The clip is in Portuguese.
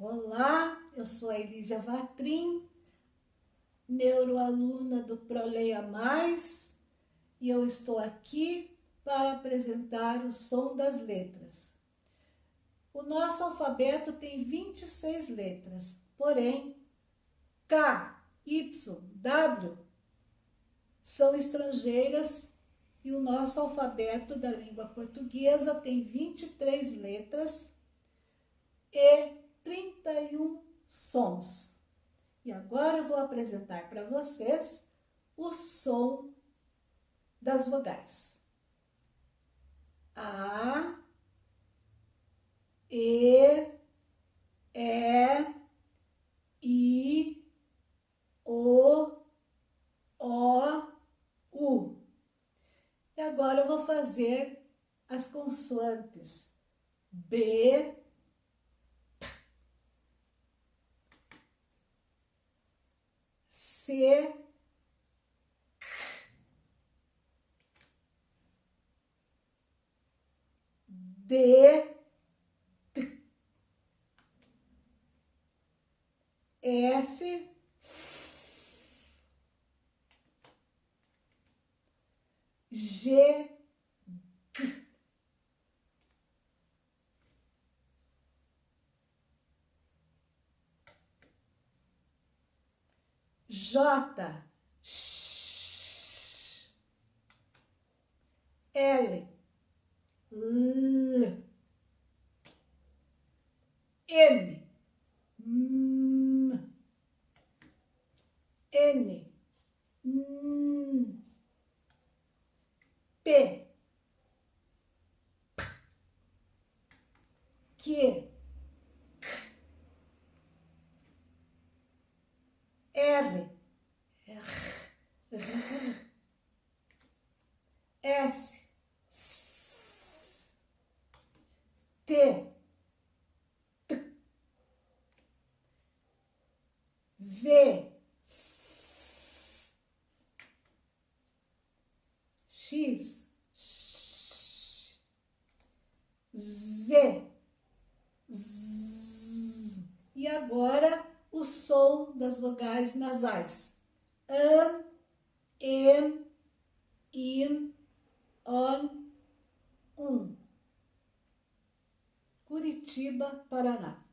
Olá, eu sou a Elísia Vatrin, neuroaluna do ProLeia Mais, e eu estou aqui para apresentar o som das letras. O nosso alfabeto tem 26 letras, porém, K, Y, W são estrangeiras e o nosso alfabeto da língua portuguesa tem 23 letras e 31 sons. E agora eu vou apresentar para vocês o som das vogais. A, E, I, O, U. E agora eu vou fazer as consoantes B, C, D, T, F, G, G, J, Sh, L, L, M, M, N, N, P, Q, R, R, S, S, T, T, V, X, X, Z, Z. E agora o som das vogais nasais. An, en, in, on, Curitiba, Paraná.